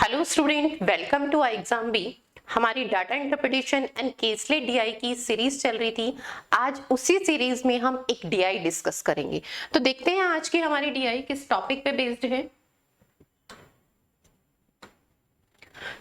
Hello student, welcome to exam B. हमारी data interpretation and caselet DI की series चल रही थी। आज उसी सीरीज में हम एक डीआई डिस्कस करेंगे। तो देखते हैं आज की हमारी डीआई किस टॉपिक पे बेस्ड है।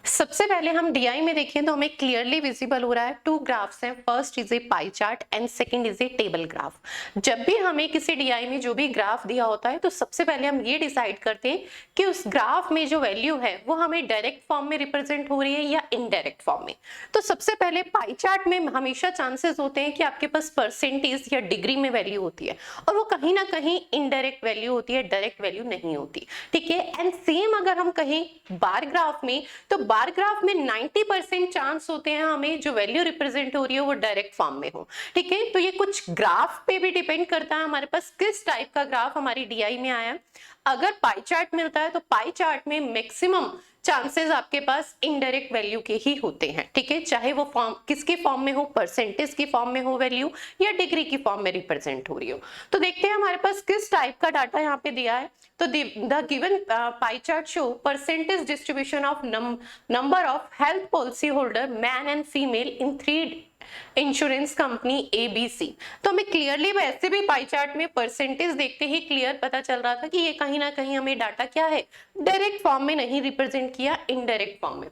सबसे पहले हम डीआई में देखें तो हमें क्लियरली विजिबल हो रहा है टू ग्राफ्स हैं। First is a pie chart and second is a table graph. जब भी हमें किसी डीआई में जो भी ग्राफ दिया होता है तो सबसे पहले हम ये डिसाइड करते हैं कि उस ग्राफ में जो वैल्यू है वो हमें डायरेक्ट फॉर्म में रिप्रेजेंट हो रही है या इनडायरेक्ट फॉर्म में। तो सबसे पहले पाई चार्ट में हमेशा चांसेस होते हैं कि आपके पास परसेंटेज या डिग्री में वैल्यू होती है और वो कहीं ना कहीं इनडायरेक्ट वैल्यू होती है, डायरेक्ट वैल्यू नहीं होती। ठीक है। एंड सेम अगर हम कहें बार ग्राफ में तो बार ग्राफ में 90% चांस होते हैं हमें जो वैल्यू रिप्रेजेंट हो रही है वो डायरेक्ट फॉर्म में हो। ठीक है। तो ये कुछ ग्राफ पे भी डिपेंड करता है हमारे पास किस टाइप का ग्राफ हमारी डीआई में आया है। अगर पाई चार्ट मिलता है तो पाई चार्ट में मैक्सिमम चांसेस आपके पास इनडायरेक्ट वैल्यू के ही होते हैं। ठीक है। चाहे वो फॉर्म किसके फॉर्म में हो, परसेंटेज की फॉर्म में हो वैल्यू या डिग्री की फॉर्म में रिप्रेजेंट हो रही हो। तो देखते हैं हमारे पास किस टाइप का डाटा यहाँ पे दिया है। तो the given pie chart show percentage distribution of number of health policy holder man and female in 3 insurance company ABC। तो हमें क्लियरली वैसे भी पाई चार्ट में परसेंटेज देखते ही क्लियर पता चल रहा था कि ये कहीं ना कहीं हमें डाटा क्या है, डायरेक्ट फॉर्म में नहीं रिप्रेजेंट किया, इनडायरेक्ट फॉर्म में।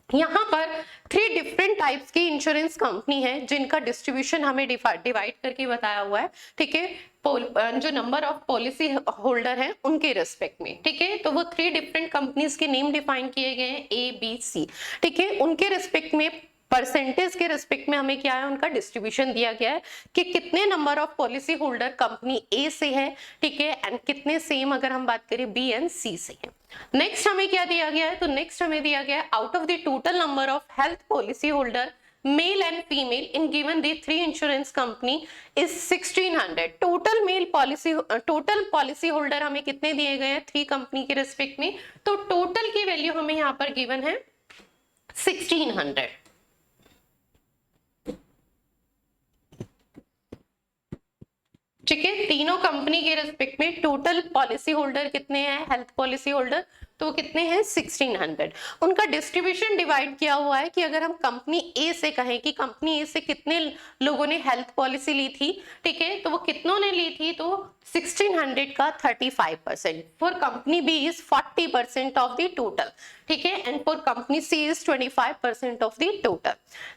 यहाँ पर 3 डिफरेंट टाइप्स की इंश्योरेंस कंपनी है जिनका डिस्ट्रीब्यूशन हमें डिवाइड करके बताया हुआ है। ठीक है। जो नंबर ऑफ पॉलिसी होल्डर है उनके रेस्पेक्ट में। ठीक है। तो वो 3 डिफरेंट कंपनीज के नेम डिफाइन किए गए हैं ABC। ठीक है। उनके रेस्पेक्ट में परसेंटेज के रेस्पेक्ट में हमें क्या है, उनका डिस्ट्रीब्यूशन दिया गया है कि कितने number of policy holder company A से है। ठीक है। एंड कितने सेम अगर हम बात करें B एंड C से है। नेक्स्ट हमें क्या दिया गया है, तो नेक्स्ट हमें दिया गया है out of the total number of health policy holder male and female in given the 3 insurance company is 1600। Total policy holder हमें कितने दिए गए हैं 3 कंपनी के रेस्पेक्ट में। तो टोटल की वैल्यू हमें यहाँ पर गिवन है 1600। ठीक है। तीनों कंपनी के रेस्पेक्ट में टोटल पॉलिसी होल्डर कितने हैं, हेल्थ पॉलिसी होल्डर, तो कितने हैं 1600। उनका डिस्ट्रीब्यूशन डिवाइड किया हुआ है कि अगर हम कंपनी ए से कहें कि कंपनी ए से कितने लोगों ने हेल्थ पॉलिसी ली थी। ठीक है। तो वो कितनों ने ली थी, तो 1600 का 35%। For company B is 40% of the total. ठीक है। And for company C is 25% of the total.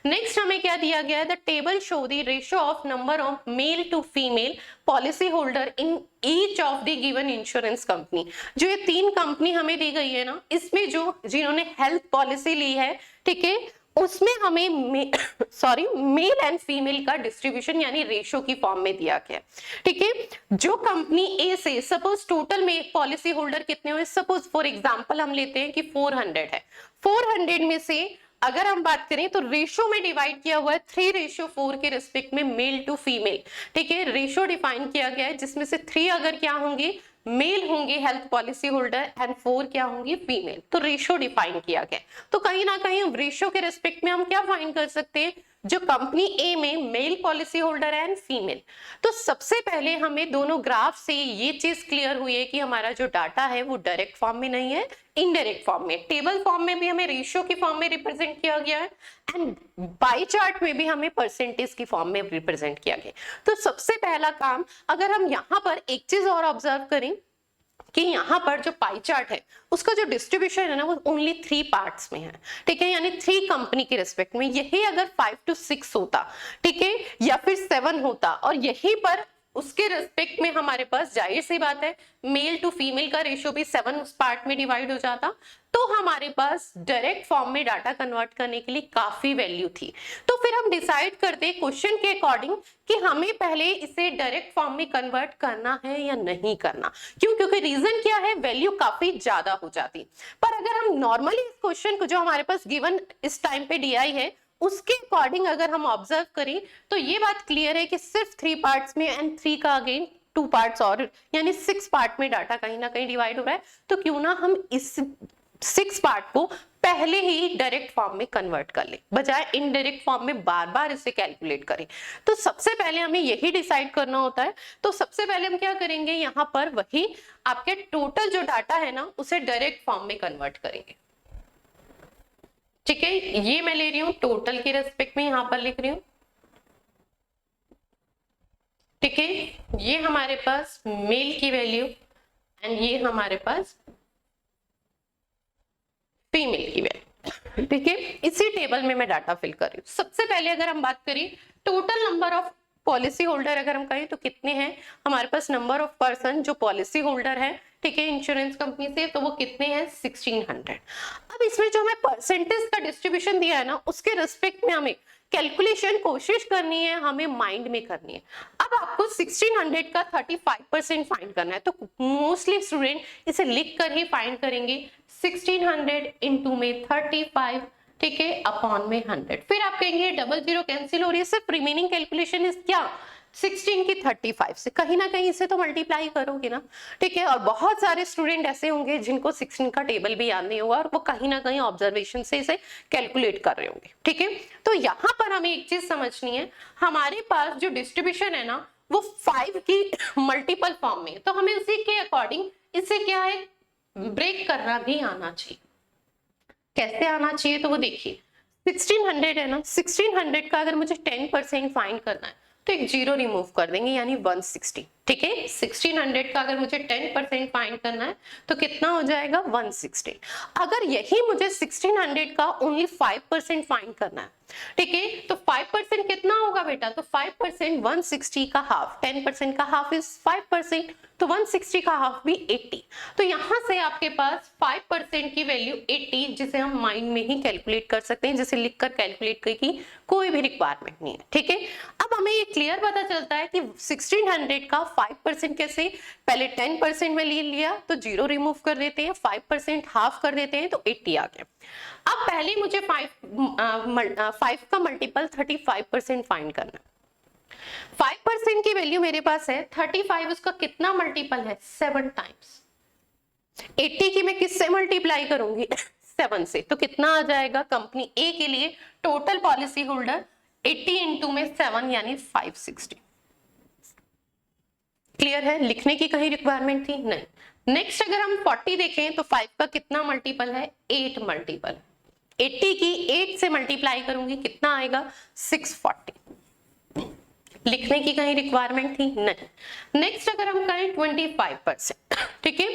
Next हमें क्या दिया गया है, the table show the ratio of number of male to female policy holder in each of the given insurance company. जो ये 3 company हमें दी गई है ना, इसमें जो जिन्होंने हेल्थ पॉलिसी ली है, ठीक है, उसमें हमें मेल एंड फीमेल का डिस्ट्रीब्यूशन यानी रेशियो की फॉर्म में दिया गया। ठीक है। जो कंपनी ए से सपोज टोटल में पॉलिसी होल्डर कितने हुए, सपोज फॉर एग्जांपल हम लेते हैं कि 400 है। 400 में से अगर हम बात करें तो रेशियो में डिवाइड किया हुआ है 3:4 के रिस्पेक्ट में मेल टू फीमेल। ठीक है। रेशियो डिफाइन किया गया है जिसमें से 3 अगर क्या होंगे, मेल होंगे हेल्थ पॉलिसी होल्डर एंड 4 क्या होंगी, फीमेल। तो रेशियो डिफाइन किया गया। तो कहीं ना कहीं रेशियो के रिस्पेक्ट में हम क्या फाइंड कर सकते हैं, जो कंपनी ए में male policy holder and female. तो सबसे पहले हमें दोनों ग्राफ से ये चीज क्लियर हुई है कि हमारा जो डाटा है वो डायरेक्ट फॉर्म में नहीं है, इनडायरेक्ट फॉर्म में। टेबल फॉर्म में भी हमें रेशियो की फॉर्म में रिप्रेजेंट किया गया है एंड बाई चार्ट में भी हमें परसेंटेज की फॉर्म में रिप्रेजेंट किया गया। तो सबसे पहला काम, अगर हम यहाँ पर एक चीज और ऑब्जर्व करें कि यहाँ पर जो पाई चार्ट है उसका जो डिस्ट्रीब्यूशन है ना वो ओनली 3 पार्ट्स में है। ठीक है। यानी 3 कंपनी के रिस्पेक्ट में। यही अगर 5 to 6 होता, ठीक है, या फिर 7 होता और यहीं पर उसके रेस्पेक्ट में हमारे पास जाहिर सी बात है मेल टू फीमेल का रेशियो भी 7 उस पार्ट में डिवाइड हो जाता, तो हमारे पास डायरेक्ट फॉर्म में डाटा कन्वर्ट करने के लिए काफी वैल्यू थी। तो फिर हम डिसाइड करते क्वेश्चन के अकॉर्डिंग कि हमें पहले इसे डायरेक्ट फॉर्म में कन्वर्ट करना है या नहीं करना। क्यों? क्योंकि रीजन क्या है, वैल्यू काफी ज्यादा हो जाती। पर अगर हम नॉर्मली इस क्वेश्चन को जो हमारे पास गिवन इस टाइम पे डीआई है उसके अकॉर्डिंग अगर हम ऑब्जर्व करें तो ये बात क्लियर है कि सिर्फ 3 पार्ट्स में एंड 3 का अगेन 2 पार्ट्स और यानी 6 पार्ट में डाटा कहीं ना कहीं डिवाइड हो रहा है। तो क्यों ना हम इस 6 पार्ट को पहले ही डायरेक्ट फॉर्म में कन्वर्ट कर ले, बजाय इनडायरेक्ट फॉर्म में बार बार इसे कैलकुलेट करें। तो सबसे पहले हमें यही डिसाइड करना होता है। तो सबसे पहले हम क्या करेंगे, यहाँ पर वही आपके टोटल जो डाटा है ना उसे डायरेक्ट फॉर्म में कन्वर्ट करेंगे। ठीक है, ये मैं ले रही हूँ टोटल के रेस्पेक्ट में, यहां पर लिख रही हूँ। ठीक है, ये हमारे पास मेल की वैल्यू एंड ये हमारे पास फीमेल की वैल्यू। ठीक है, इसी टेबल में मैं डाटा फिल कर रही हूँ। सबसे पहले अगर हम बात करें total number of policy holder, अगर हम कहें तो कितने हैं हमारे पास नंबर ऑफ पर्सन जो पॉलिसी होल्डर है, ठीक है, इंश्योरेंस कंपनी से, तो वो कितने हैं 1600। अब इसमें जो हमें परसेंटेज का डिस्ट्रीब्यूशन दिया है ना, उसके रिस्पेक्ट में हमें कैलकुलेशन कोशिश करनी है, हमें माइंड में करनी है। अब आपको 1600 का 35% फाइंड करना है, तो मोस्टली स्टूडेंट इसे लिख कर ही फाइंड करेंगे। 1600 इंटू में 35, ठीक है, अपॉन में 100। फिर आप कहेंगे डबल जीरो कैंसिल हो रही है, सिर्फ रिमेनिंग कैलकुलेशन इज क्या 16 की 35 से, कहीं ना कहीं इसे तो मल्टीप्लाई करोगे ना। ठीक है, और बहुत सारे स्टूडेंट ऐसे होंगे जिनको 16 का टेबल भी याद नहीं होगा और वो कहीं ना कहीं ऑब्जर्वेशन से इसे कैलकुलेट कर रहे होंगे। ठीक है, तो यहाँ पर हमें एक चीज समझनी है, हमारे पास जो डिस्ट्रीब्यूशन है ना वो 5 की मल्टीपल फॉर्म में, तो हमें उसी के अकॉर्डिंग इसे क्या है ब्रेक करना भी आना चाहिए। कैसे आना चाहिए, तो वो देखिए 1600 है ना, 1600 का अगर मुझे 10% फाइंड करना है तो एक जीरो रिमूव कर देंगे, यानी 160। ठीक है, 1600 का अगर मुझे 10% फाइंड करना है तो कितना हो जाएगा 160। अगर यही मुझे 1600 का ओनली 5% फाइंड करना है, ठीक है, तो 5% कितना होगा बेटा, तो 5% 160 का हाफ, 10% का हाफ इज 5%, तो 160 का हाफ भी 80। तो यहां से आपके पास 5% की वैल्यू 80, जिसे हम माइंड में ही कैलकुलेट कर सकते हैं, जिसे लिखकर कैलकुलेट की कोई भी रिक्वायरमेंट नहीं है। ठीक है, अब हमें ये क्लियर पता चलता है कि 1600 का 5% कैसे, पहले 10% में ले लिया तो जीरो रिमूव कर देते हैं, 5% हाफ कर देते हैं तो 80 आ गया। अब पहले मुझे 5 का मल्टीपल 35% फाइंड करना है। 5% की वैल्यू मेरे पास है 35, उसका कितना मल्टीपल है 7 टाइम्स। 80 की मैं किससे मल्टीप्लाई करूंगी 7 से, तो कितना आ जाएगा कंपनी ए के लिए टोटल पॉलिसी होल्डर 80 इंटू में 7 यानी 560। क्लियर है, लिखने की कहीं रिक्वायरमेंट थी नहीं। नेक्स्ट अगर हम 40 देखें तो 5 का कितना मल्टीपल है 8 मल्टीपल, 80 की 8 से मल्टीप्लाई करूंगी कितना आएगा 640। लिखने की कहीं रिक्वायरमेंट थी नहीं। नेक्स्ट अगर हम करें 25%, ठीक है,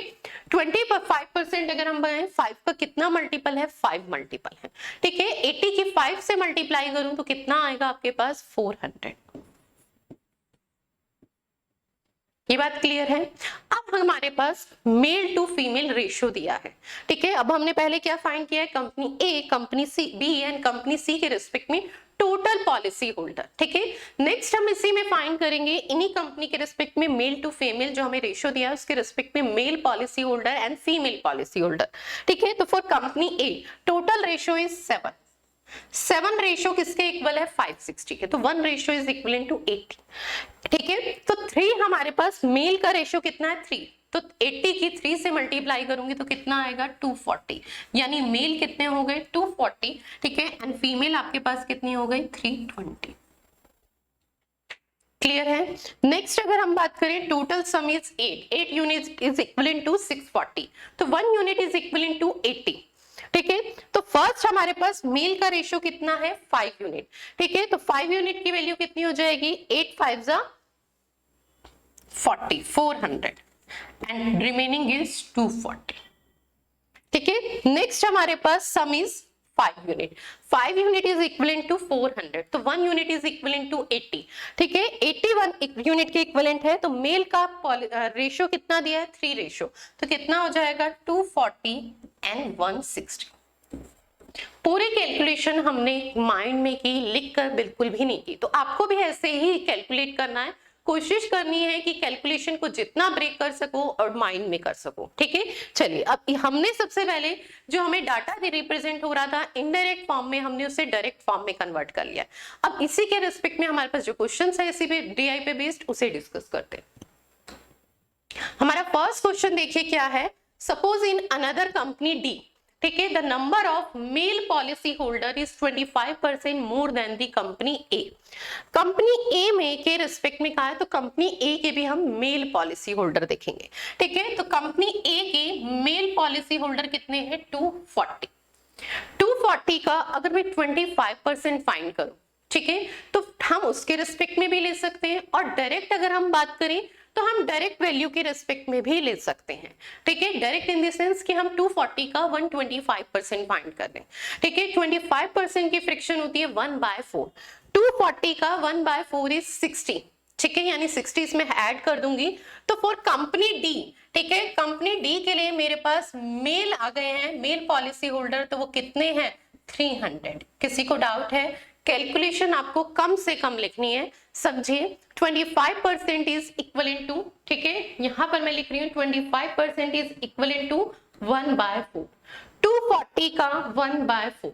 25% अगर हम बनाएं 5 का कितना मल्टीपल है 5 मल्टीपल है। ठीक है, 80 की 5 से मल्टीप्लाई करूं तो कितना आएगा आपके पास 400। ये बात क्लियर है। अब हमारे पास मेल टू फीमेल रेशियो दिया है। ठीक है, अब हमने पहले क्या फाइंड किया है, company A, company C, B and company C के रिस्पेक्ट में टोटल पॉलिसी होल्डर। ठीक है, नेक्स्ट हम इसी में फाइंड करेंगे इन्हीं कंपनी के रिस्पेक्ट में मेल टू फीमेल जो हमें रेशियो दिया है उसके रिस्पेक्ट में male policy holder and female policy holder. ठीक है, तो for company A total ratio is 7 ratio किसके इक्वल है 560 के, तो 1 रेशियो इज इक्वल टू 80। ठीक है, तो 3 हमारे पास मेल का रेशियो कितना है 3, तो 80 की 3 से मल्टीप्लाई करूंगी तो कितना आएगा 240, यानी मेल कितने हो गए 240। ठीक है, एंड फीमेल आपके पास कितनी हो गई 320। क्लियर है। नेक्स्ट अगर हम बात करें total sum is 8 unit is equal to 640, तो 1 यूनिट इज इक्वल टू 80। ठीक है, तो फर्स्ट हमारे पास मेल का रेशियो कितना है 5 यूनिट। ठीक है, तो 5 यूनिट की वैल्यू कितनी हो जाएगी 8 5 जा 40, 400 एंड रिमेनिंग इज 240। ठीक है, नेक्स्ट हमारे पास sum is 5 unit, 5 unit is equivalent to 400, तो 1 यूनिट इज इक्विवेलेंट टू 80। ठीक है, 81 यूनिट के इक्विवेलेंट है, तो मेल का रेशियो कितना दिया है 3 रेशियो, तो कितना हो जाएगा 240 एंड 160। पूरी कैलकुलेशन हमने माइंड में की, लिखकर बिल्कुल भी नहीं की, तो आपको भी ऐसे ही कैलकुलेट करना है, कोशिश करनी है कि कैलकुलेशन को जितना ब्रेक कर सको और माइंड में कर सको। ठीक है, चलिए अब हमने सबसे पहले जो हमें डाटा रिप्रेजेंट हो रहा था इनडायरेक्ट फॉर्म में, हमने उसे डायरेक्ट फॉर्म में कन्वर्ट कर लिया। अब इसी के रिस्पेक्ट में हमारे पास जो क्वेश्चन है इसी पे डीआई पे बेस्ड उसे डिस्कस करते हैं। हमारा फर्स्ट क्वेश्चन देखिए क्या है, suppose in another company D, ठीक है, the number of male policy holder is 25% more than the company A. Company A में के रिस्पेक्ट में कहा है तो कंपनी ए के भी हम मेल पॉलिसी होल्डर देखेंगे। ठीक है, तो कंपनी ए के मेल पॉलिसी होल्डर कितने हैं 240। 240 का अगर मैं 25% फाइंड करूं, ठीक है, तो हम उसके रिस्पेक्ट में भी ले सकते हैं, और डायरेक्ट अगर हम बात करें तो हम डायरेक्ट वैल्यू के रिस्पेक्ट में भी ले सकते हैं, ठीक है। डायरेक्ट इन द सेंस कि हम 240 का 125% फाइंड कर लें, ठीक है। 25% की फ्रिक्शन होती है 1/4, 240 का 1/4 इज 60, ठीक है, यानी 60 इसमें ऐड कर दूंगी। तो फॉर कंपनी डी, ठीक है, कंपनी डी के लिए मेरे पास मेल आ गए हैं, मेल पॉलिसी होल्डर, तो वो कितने हैं 300। किसी को डाउट है? कैलकुलेशन आपको कम से कम लिखनी है, समझिए। 25% इज इक्वलेंट टू, ठीक है, यहां पर मैं लिख रही हूँ 25% इज इक्वलेंट टू 1/4, 240 का 1/4,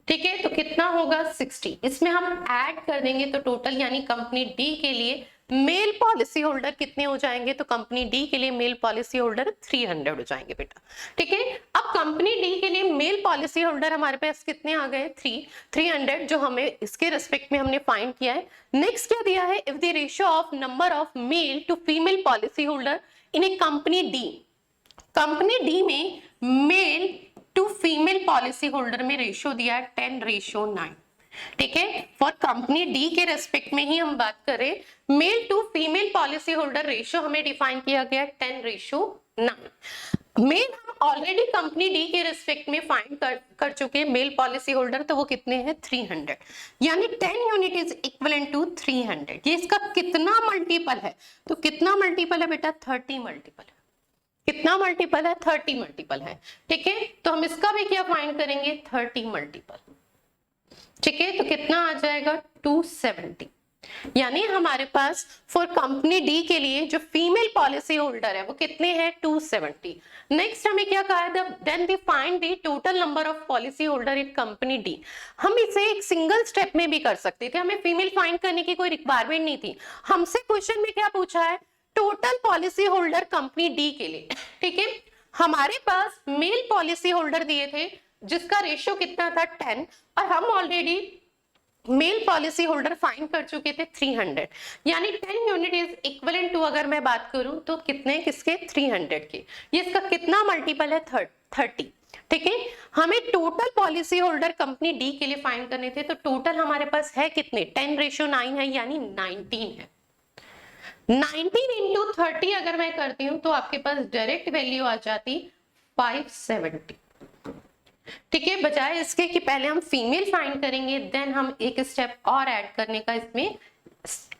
ठीक है, तो कितना होगा 60। इसमें हम ऐड कर देंगे तो टोटल, यानी कंपनी डी के लिए मेल पॉलिसी होल्डर कितने हो जाएंगे, तो कंपनी डी के लिए मेल पॉलिसी होल्डर 300 हो जाएंगे बेटा, ठीक है। अब कंपनी डी के लिए मेल पॉलिसी होल्डर हमारे पास कितने आ गए 300, जो हमें इसके रिस्पेक्ट में हमने फाइंड किया है। नेक्स्ट क्या दिया है, if the ratio of number of male to female policy holder in A company D, company D में male to female policy holder में रेशियो दिया है 10:9, ठीक है। फॉर कंपनी डी के रेस्पेक्ट में ही हम बात करें, male to female policy holder ratio हमें डिफाइन किया गया 10:9। मेल हम ऑलरेडी कंपनी डी के रेस्पेक्ट में फाइंड कर चुके हैं मेल पॉलिसी होल्डर, तो वो कितने हैं 300, यानी 10 यूनिट इज इक्विवेलेंट टू 300। ये इसका कितना मल्टीपल है, तो कितना मल्टीपल है बेटा 30 मल्टीपल है। कितना मल्टीपल है 30 मल्टीपल है, ठीक है। तो हम इसका भी क्या फाइंड करेंगे 30 मल्टीपल, ठीक है, तो कितना आ जाएगा 270। यानी हमारे पास फॉर कंपनी डी के लिए जो फीमेल पॉलिसी होल्डर है वो कितने हैं 270। नेक्स्ट हमें क्या कहा है, then the find the total number of policy holder in company D. हम इसे एक सिंगल स्टेप में भी कर सकते थे, हमें फीमेल फाइंड करने की कोई रिक्वायरमेंट नहीं थी। हमसे क्वेश्चन में क्या पूछा है, total policy holder company D के लिए, ठीक है। हमारे पास मेल पॉलिसी होल्डर दिए थे जिसका रेशियो कितना था 10, और हम already male policy holder find कर चुके थे 300, यानी 10 यूनिट इज इक्विवेलेंट टू, अगर मैं बात करूं तो कितने, किसके 300 के। ये इसका कितना मल्टीपल है 30, ठीक है। हमें total policy holder company D के लिए फाइंड करने थे, तो टोटल हमारे पास है कितने 10:9 है, यानी 19 है। 19 इंटू 30 अगर मैं करती हूं तो आपके पास डायरेक्ट वैल्यू आ जाती 570, ठीक है। बजाय इसके कि पहले हम फीमेल फाइंड करेंगे, देन हम एक स्टेप और ऐड करने का इसमें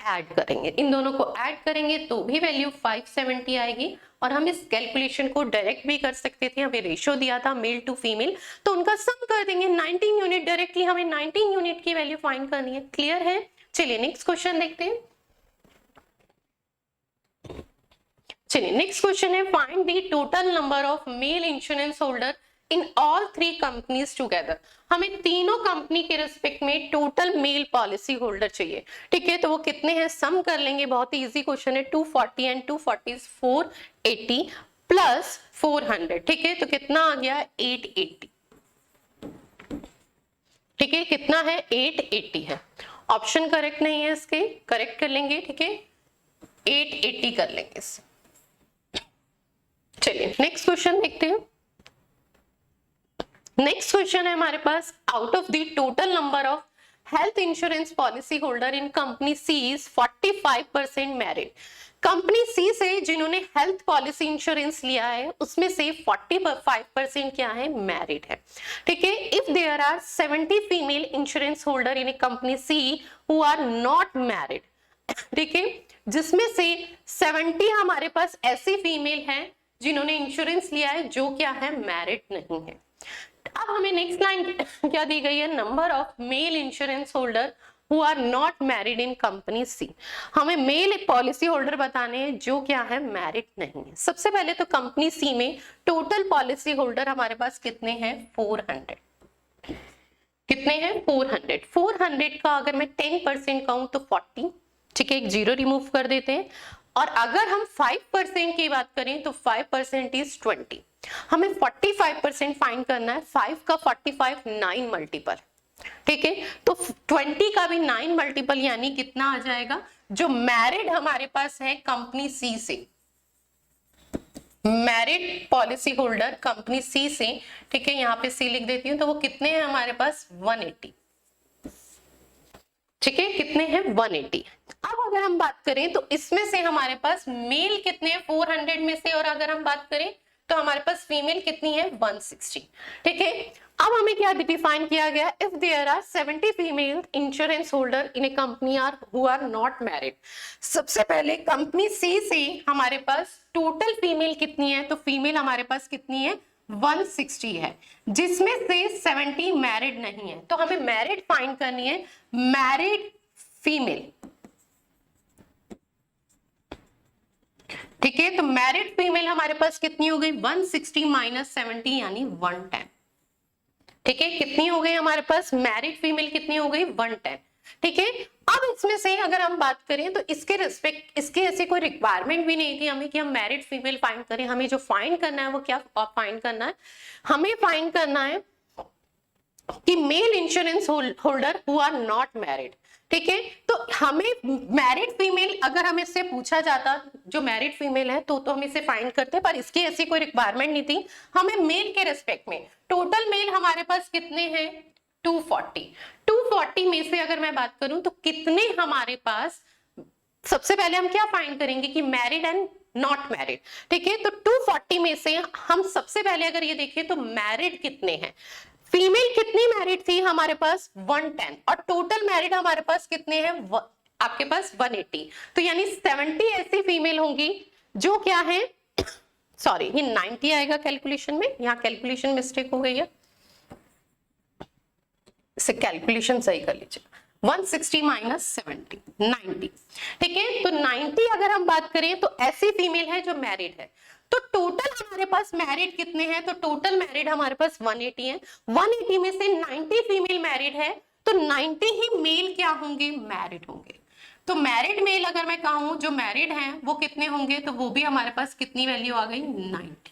ऐड करेंगे, इन दोनों को ऐड करेंगे तो भी वैल्यू 570 आएगी। और हम इस कैलकुलेशन को डायरेक्ट भी कर सकते थे, हमें रेशियो दिया था मेल टू फीमेल, तो उनका सम कर देंगे 19 यूनिट, डायरेक्टली हमें 19 यूनिट की वैल्यू फाइंड करनी है। क्लियर है? चलिए नेक्स्ट क्वेश्चन देखते हैं। चलिए नेक्स्ट क्वेश्चन है, find the total number of male insurance holder in all 3 companies together. हमें तीनों कंपनी के रिस्पेक्ट में टोटल मेल पॉलिसी होल्डर चाहिए, ठीक है। तो वो कितने हैं, सम कर लेंगे, बहुत ही इजी क्वेश्चन है। 240 एंड 240 480 प्लस 400, ठीक है, तो कितना आ गया 880, ठीक है। कितना है 880 है। ऑप्शन करेक्ट नहीं है इसके, करेक्ट कर लेंगे, ठीक है, 880 कर लेंगे इसे। चलिए नेक्स्ट क्वेश्चन देखते हैं। नेक्स्ट क्वेश्चन है हमारे पास, out of the total number of health insurance policy holder in company C is 45% married. Company C से जिन्होंने हेल्थ पॉलिसी इंश्योरेंस लिया है उसमें से 45% क्या है, मैरिड है, ठीक है। If there are 70 female insurance holder in A company C who are not married, ठीक है, जिसमें से 70 हमारे पास ऐसी फीमेल हैं जिन्होंने इंश्योरेंस लिया है जो क्या है, मैरिड नहीं है। अब हमें नेक्स्ट लाइन क्या दी गई है, number of male insurance holder who are not married in company C. हमें मेल पॉलिसी होल्डर बताने हैं जो क्या है, मैरिड नहीं है। सबसे पहले तो कंपनी सी में टोटल पॉलिसी होल्डर हमारे पास कितने हैं 400, कितने हैं 400। 400 का अगर मैं 10% कहूं तो 40, ठीक है, एक जीरो रिमूव कर देते हैं। और अगर हम 5% की बात करें तो 5% इज 20। हमें 45% फाइंड करना है। 5 का 45 9 मल्टीपल, ठीक है, तो 20 का भी 9 मल्टीपल, यानी कितना आ जाएगा, जो मैरिड हमारे पास है कंपनी सी से, married policy holder company C से, ठीक है, यहाँ पे सी लिख देती हूँ, तो वो कितने हैं हमारे पास 180, ठीक है, कितने हैं 180। अब अगर हम बात करें तो इसमें से हमारे पास मेल कितने हैं 400 में से, और अगर हम बात करें तो हमारे पास फीमेल कितनी है 160, ठीक है। अब हमें क्या डिफाइन किया गया, if there are 70 female insurance holder in A company are who are not married. सबसे पहले कंपनी सी से हमारे पास टोटल फीमेल कितनी है, तो फीमेल हमारे पास कितनी है 160 है, जिसमें से 70 मैरिड नहीं है। तो हमें मैरिड फाइंड करनी है, मैरिड फीमेल, ठीक है। तो मैरिड फीमेल हमारे पास कितनी हो गई 160 माइनस 70 यानी 110, ठीक है। कितनी हो गई हमारे पास मैरिड फीमेल, कितनी हो गई 110, ठीक है। अब इसमें से अगर हम बात करें तो इसके रिस्पेक्ट, इसके ऐसे कोई रिक्वायरमेंट भी नहीं थी हमें कि हम मैरिड फीमेल फाइंड करें। हमें जो फाइंड करना है वो क्या फाइंड करना है, हमें फाइंड करना है कि male insurance holder who are not married, ठीक है। तो हमें मैरिड फीमेल अगर हमें इससे पूछा जाता, जो मैरिड फीमेल है तो हम इसे फाइंड करते, पर इसकी ऐसी कोई रिक्वायरमेंट नहीं थी। हमें मेल के रेस्पेक्ट में टोटल मेल हमारे पास कितने हैं 240, 240 में से अगर मैं बात करूं तो कितने हमारे पास, सबसे पहले हम क्या फाइंड करेंगे कि मैरिड एंड नॉट मैरिड, ठीक है। तो 240 में से हम सबसे पहले अगर ये देखें तो मैरिड कितने हैं, फीमेल कितनी मैरिड थी हमारे पास 110, और टोटल मैरिड हमारे पास कितने हैं आपके पास 180। तो यानी 70 ऐसी फीमेल होंगी जो क्या है, सॉरी ये 90 आएगा कैलकुलेशन में, यहाँ कैलकुलेशन मिस्टेक हो गई है, इसे कैलकुलेशन सही कर लीजिए, 160 माइनस 70 90, ठीक है। तो 90 अगर हम बात करें तो ऐसी फीमेल है जो मैरिड है। तो टोटल हमारे पास मैरिड कितने हैं, तो टोटल मैरिड हमारे पास 180 है, 180 में से 90 फीमेल मैरिड है, तो 90 ही मेल क्या होंगे मैरिड होंगे। तो मैरिड मेल अगर मैं कहूं जो मैरिड हैं वो कितने होंगे, तो वो भी हमारे पास कितनी वैल्यू आ गई 90,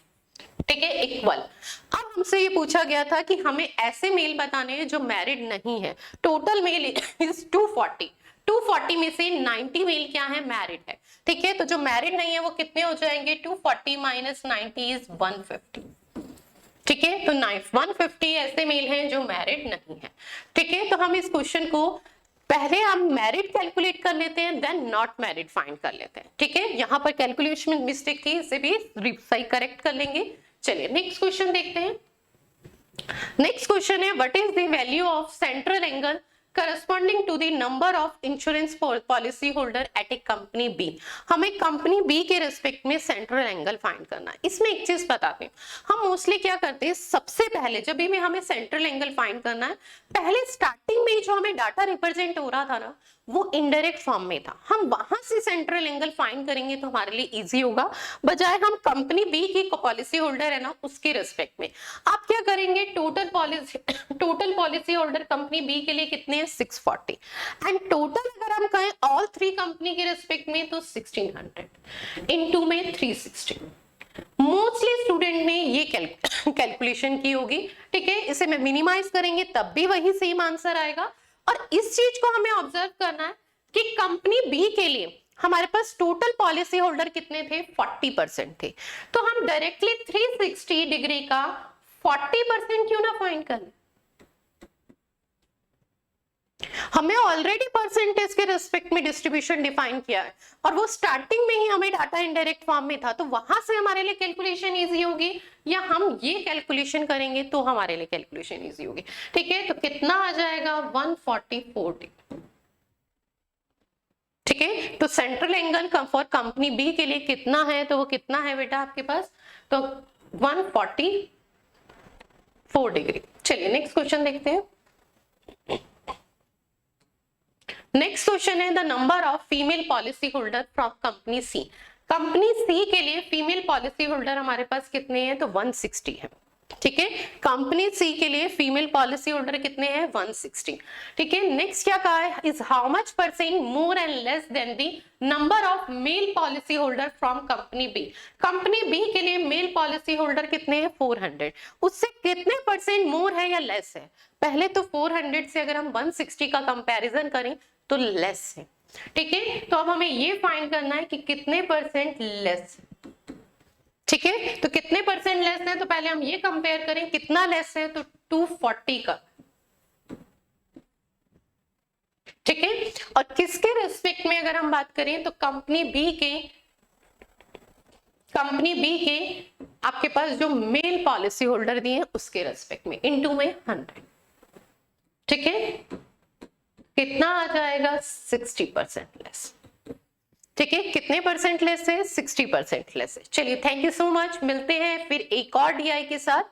ठीक है, इक्वल। अब हमसे ये पूछा गया था कि हमें ऐसे मेल बताने हैं जो मैरिड नहीं है, टोटल मेल इज 240, 240 में से 90 मेल क्या है मैरिड है, ठीक है। तो जो मैरिड नहीं है वो कितने हो जाएंगे 240 माइनस 90 इज 150, ठीक है। तो 150 ऐसे मेल हैं जो मैरिड नहीं है, ठीक है। तो हम इस क्वेश्चन को पहले हम मैरिड कैलकुलेट कर लेते हैं, देन नॉट मैरिड फाइंड कर लेते हैं, ठीक है। यहाँ पर कैलकुलेशन मिस्टेक थी, इसे भी सही करेक्ट कर लेंगे। चलिए नेक्स्ट क्वेश्चन देखते हैं। नेक्स्ट क्वेश्चन है what is the value of central angle corresponding to the number of insurance policy holder at a company B. हमें कंपनी बी के रिस्पेक्ट में सेंट्रल एंगल फाइंड करना है। इसमें एक चीज बताते हैं, हम मोस्टली क्या करते हैं, सबसे पहले जब भी हमें सेंट्रल एंगल फाइंड करना है, पहले स्टार्टिंग में जो हमें डाटा रिप्रेजेंट हो रहा था ना वो इनडायरेक्ट फॉर्म में था, हम वहां से सेंट्रल एंगल फाइंड करेंगे तो हमारे लिए इजी होगा, बजाय हम कंपनी बी की पॉलिसी होल्डर है ना उसके रिस्पेक्ट में। आप क्या करेंगे, total policy holder company B के लिए कितने हैं 640, एंड टोटल अगर हम कहें ऑल थ्री कंपनी के रिस्पेक्ट में तो 1600 इनटू में 360। मोस्टली स्टूडेंट ने ये कैलकुलेशन की होगी, ठीक है। इसे मैं मिनिमाइज करेंगे तब भी वही सेम आंसर आएगा। और इस चीज को हमें ऑब्जर्व करना है कि कंपनी बी के लिए हमारे पास टोटल पॉलिसी होल्डर कितने थे 40% थे, तो हम डायरेक्टली 360 डिग्री का 40% क्यों ना फाइंड कर लें, हमें ऑलरेडी परसेंटेज के रिस्पेक्ट में डिस्ट्रीब्यूशन डिफाइन किया है और वो स्टार्टिंग में ही हमें डाटा इनडायरेक्ट फॉर्म में था, तो वहां से हमारे लिए कैलकुलेशन इजी होगी, या हम ये कैलकुलेशन करेंगे तो हमारे लिए कैलकुलेशन इजी होगी, ठीक है। तो कितना आ जाएगा 144, ठीक है। तो central angle for company B के लिए कितना है, तो वो कितना है बेटा आपके पास, तो 144 डिग्री। चलिए नेक्स्ट क्वेश्चन देखते हैं। नेक्स्ट क्वेश्चन है the number of female policy holder from company C. Company C के लिए फीमेल पॉलिसी होल्डर हमारे पास कितने हैं, तो 160 है, ठीक है। कंपनी सी के लिए फीमेल पॉलिसी होल्डर कितने हैं 160, ठीक है। नेक्स्ट क्या कहा है, is how much percent more and less than the number of male policy holder from company B. Company B के लिए मेल पॉलिसी होल्डर कितने हैं 400, उससे कितने परसेंट मोर है या लेस है, पहले तो 400 से अगर हम 160 का कंपैरिजन करें तो लेस है, ठीक है। तो अब हमें ये फाइंड करना है कि कितने परसेंट लेस, ठीक है, तो कितने परसेंट लेस है, तो पहले हम ये कंपेयर करें कितना लेस है, तो 240 का, ठीक है। और किसके रेस्पेक्ट में अगर हम बात करें तो कंपनी बी के आपके पास जो मेल पॉलिसी होल्डर दिए हैं उसके रेस्पेक्ट में इनटू में 100, ठीक है, कितना आ जाएगा 60% लेस, ठीक है, कितने परसेंट लेस है 60% लेस है। चलिए थैंक यू सो मच, मिलते हैं फिर एक और डीआई के साथ।